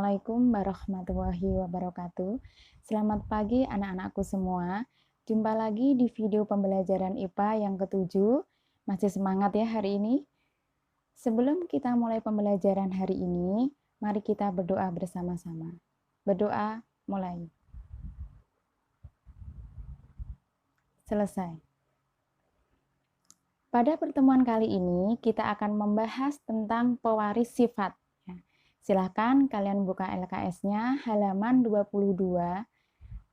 Assalamualaikum warahmatullahi wabarakatuh. Selamat pagi anak-anakku semua. Jumpa lagi di video pembelajaran IPA yang ke-7. Masih semangat ya hari ini? Sebelum kita mulai pembelajaran hari ini, mari kita berdoa bersama-sama. Berdoa mulai. Selesai. Pada pertemuan kali ini, kita akan membahas tentang pewaris sifat. Silahkan kalian buka LKS-nya halaman 22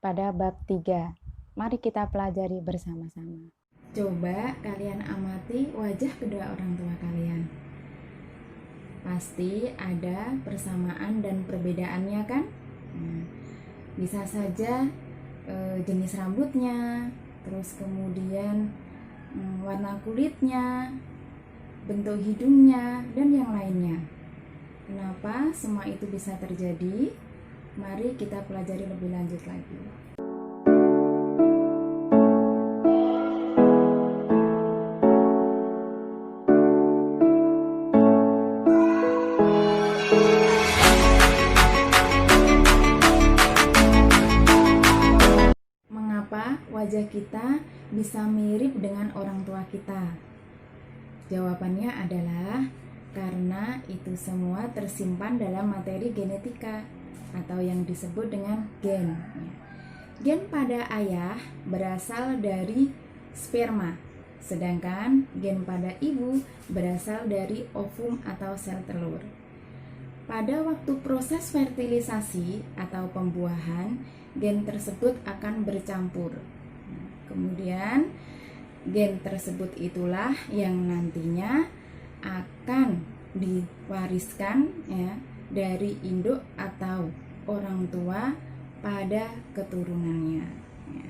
pada bab 3. Mari kita pelajari bersama-sama. Coba kalian amati wajah kedua orang tua kalian. Pasti ada persamaan dan perbedaannya kan? Bisa saja jenis rambutnya, terus kemudian warna kulitnya, bentuk hidungnya, dan yang lainnya. Kenapa semua itu bisa terjadi? Mari kita pelajari lebih lanjut lagi. Mengapa wajah kita bisa mirip dengan orang tua kita? Jawabannya adalah karena itu semua tersimpan dalam materi genetika atau yang disebut dengan gen. Gen pada ayah berasal dari sperma, sedangkan gen pada ibu berasal dari ovum atau sel telur. Pada waktu proses fertilisasi atau pembuahan, gen tersebut akan bercampur. Kemudian gen tersebut itulah yang nantinya akan diwariskan ya dari induk atau orang tua pada keturunannya. Ya.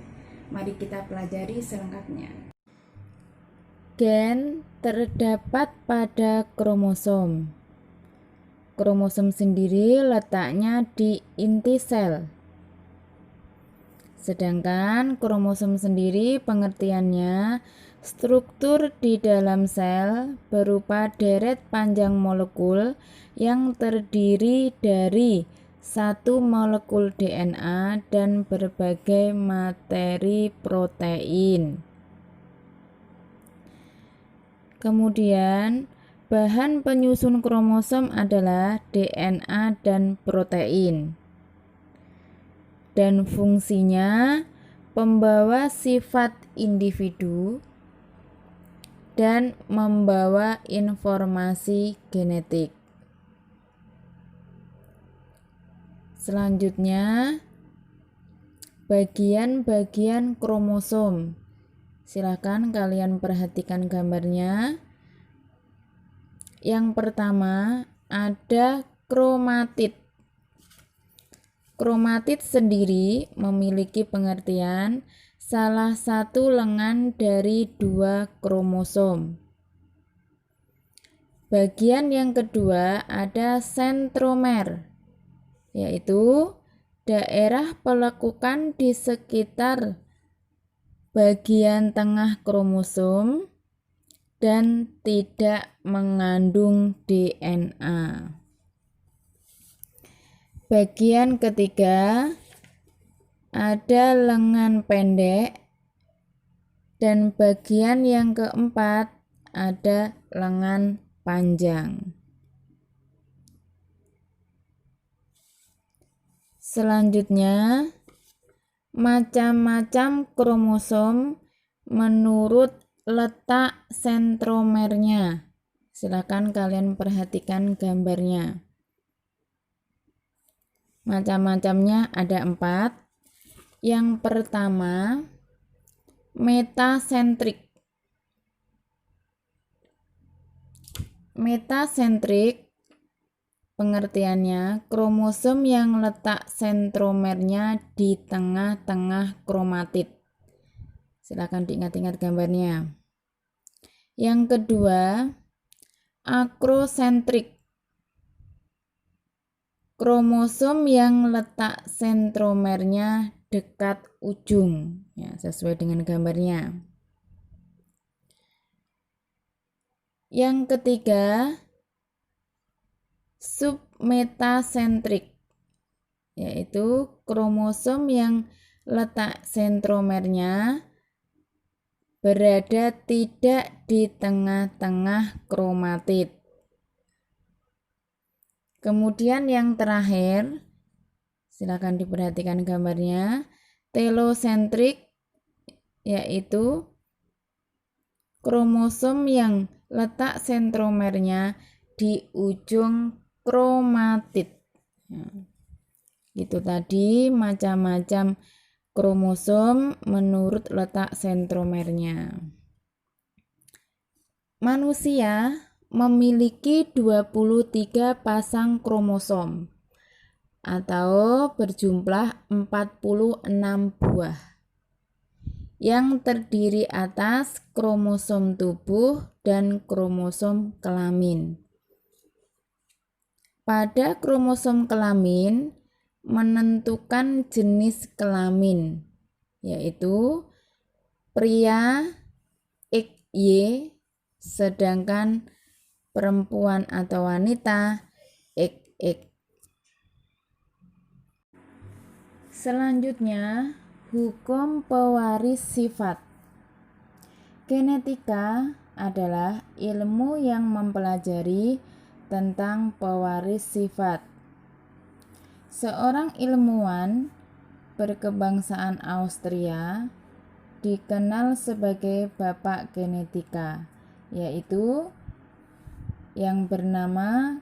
Mari kita pelajari selengkapnya. Gen terdapat pada kromosom. Kromosom sendiri letaknya di inti sel. Sedangkan kromosom sendiri pengertiannya struktur di dalam sel berupa deret panjang molekul yang terdiri dari satu molekul DNA dan berbagai materi protein. Kemudian, bahan penyusun kromosom adalah DNA dan protein. Dan fungsinya pembawa sifat individu dan membawa informasi genetik. Selanjutnya, bagian-bagian kromosom. Silakan kalian perhatikan gambarnya. Yang pertama ada kromatid. Kromatid sendiri memiliki pengertian salah satu lengan dari dua kromosom. Bagian yang kedua ada sentromer, yaitu daerah pelekukan di sekitar bagian tengah kromosom dan tidak mengandung DNA. Bagian ketiga ada lengan pendek dan bagian yang keempat ada lengan panjang. Selanjutnya, macam-macam kromosom menurut letak sentromernya. Silakan kalian perhatikan gambarnya. Macam-macamnya ada 4. Yang pertama, metasentrik. Metasentrik pengertiannya kromosom yang letak sentromernya di tengah-tengah kromatid. Silakan diingat-ingat gambarnya. Yang kedua, akrosentrik. Kromosom yang letak sentromernya dekat ujung, ya, sesuai dengan gambarnya. Yang ketiga, submetasentrik. yaitu kromosom yang letak sentromernya berada tidak di tengah-tengah kromatid. Kemudian yang terakhir, silakan diperhatikan gambarnya, telosentrik, yaitu kromosom yang letak sentromernya di ujung kromatid. Itu tadi macam-macam kromosom menurut letak sentromernya. Manusia memiliki 23 pasang kromosom atau berjumlah 46 buah yang terdiri atas kromosom tubuh dan kromosom kelamin. Pada kromosom kelamin menentukan jenis kelamin, yaitu pria XY, sedangkan perempuan atau wanita XX. Selanjutnya, hukum pewaris sifat. Genetika adalah ilmu yang mempelajari tentang pewaris sifat. Seorang ilmuwan berkebangsaan Austria dikenal sebagai bapak genetika, yaitu yang bernama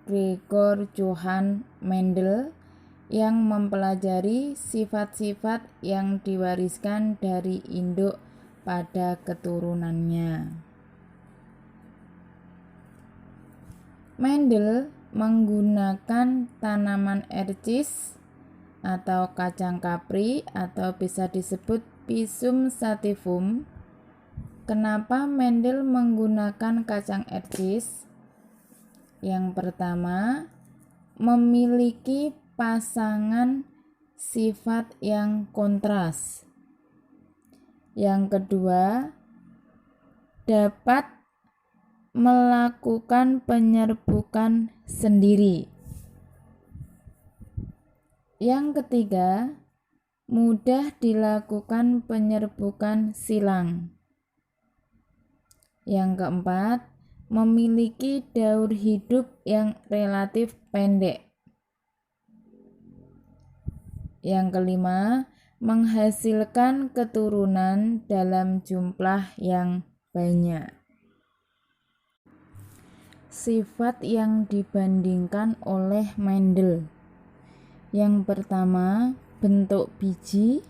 Gregor Johann Mendel, yang mempelajari sifat-sifat yang diwariskan dari induk pada keturunannya. Mendel menggunakan tanaman ercis atau kacang kapri atau bisa disebut Pisum sativum. Kenapa Mendel menggunakan kacang ercis? Yang pertama, memiliki pasangan sifat yang kontras. Yang kedua, dapat melakukan penyerbukan sendiri. Yang ketiga, mudah dilakukan penyerbukan silang. Yang keempat, memiliki daur hidup yang relatif pendek. Yang kelima, menghasilkan keturunan dalam jumlah yang banyak. Sifat yang dibandingkan oleh Mendel. Yang pertama, bentuk biji,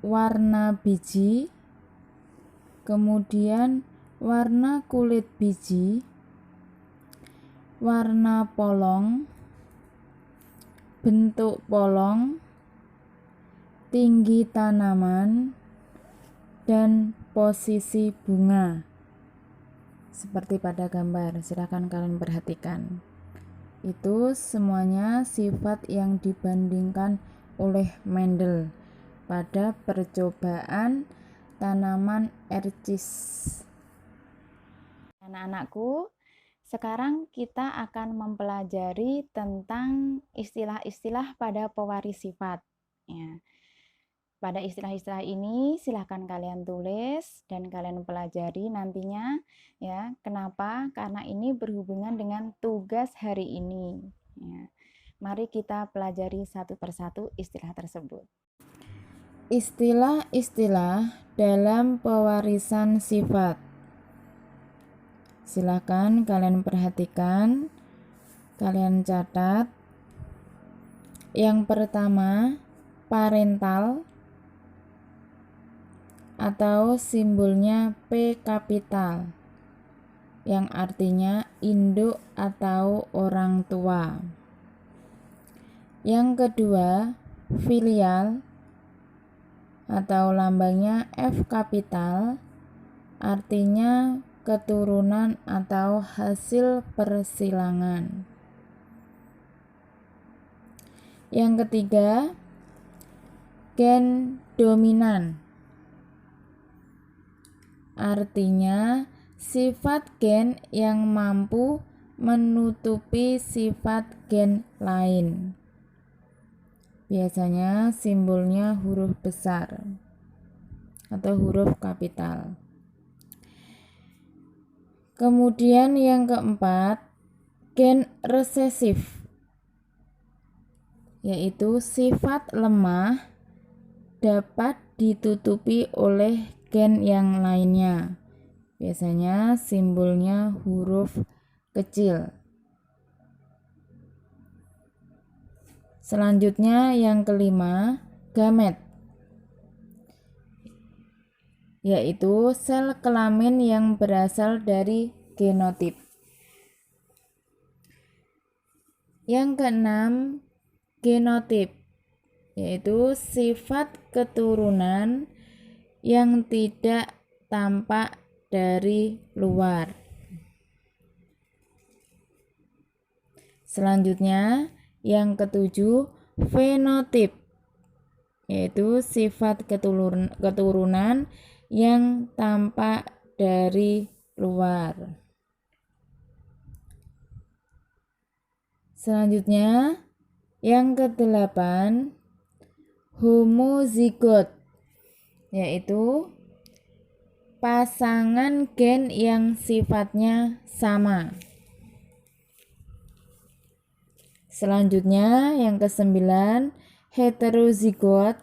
warna biji, kemudian warna kulit biji, warna polong, bentuk polong, tinggi tanaman, dan posisi bunga. Seperti pada gambar, silakan kalian perhatikan. Itu semuanya sifat yang dibandingkan oleh Mendel pada percobaan tanaman ercis. Anak-anakku, sekarang kita akan mempelajari tentang istilah-istilah pada pewaris sifat. Ya. Pada istilah-istilah ini silahkan kalian tulis dan kalian pelajari nantinya ya. Kenapa? Karena ini berhubungan dengan tugas hari ini. Ya. Mari kita pelajari satu persatu istilah tersebut. Istilah-istilah dalam pewarisan sifat. Silakan kalian perhatikan, kalian catat. Yang pertama, parental atau simbolnya P kapital, yang artinya induk atau orang tua. Yang kedua, filial atau lambangnya F kapital, artinya keturunan atau hasil persilangan. Yang ketiga, gen dominan, artinya sifat gen yang mampu menutupi sifat gen lain. Biasanya simbolnya huruf besar atau huruf kapital. Kemudian yang keempat, gen resesif, yaitu sifat lemah dapat ditutupi oleh gen yang lainnya. Biasanya simbolnya huruf kecil. Selanjutnya yang kelima, gamet, yaitu sel kelamin yang berasal dari genotip. Yang keenam, genotip, yaitu sifat keturunan yang tidak tampak dari luar. Selanjutnya, yang ketujuh, fenotip, yaitu sifat keturunan yang tampak dari luar. Selanjutnya, yang kedelapan, homozigot, yaitu pasangan gen yang sifatnya sama. Selanjutnya yang kesembilan, heterozigot,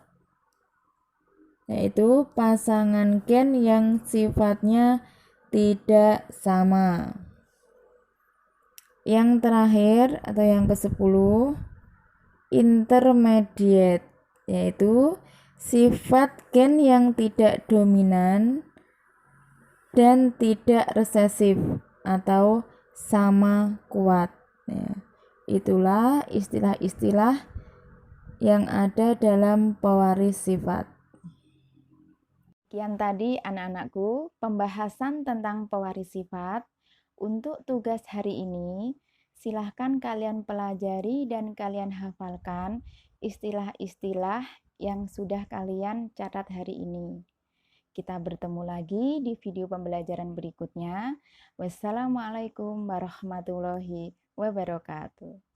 yaitu pasangan gen yang sifatnya tidak sama. Yang terakhir atau yang ke-10, intermediate, yaitu sifat gen yang tidak dominan dan tidak resesif atau sama kuat. Itulah istilah-istilah yang ada dalam pewaris sifat. Sekian tadi anak-anakku pembahasan tentang pewaris sifat. Untuk tugas hari ini, silahkan kalian pelajari dan kalian hafalkan istilah-istilah yang sudah kalian catat hari ini. Kita bertemu lagi di video pembelajaran berikutnya. Wassalamualaikum warahmatullahi wabarakatuh.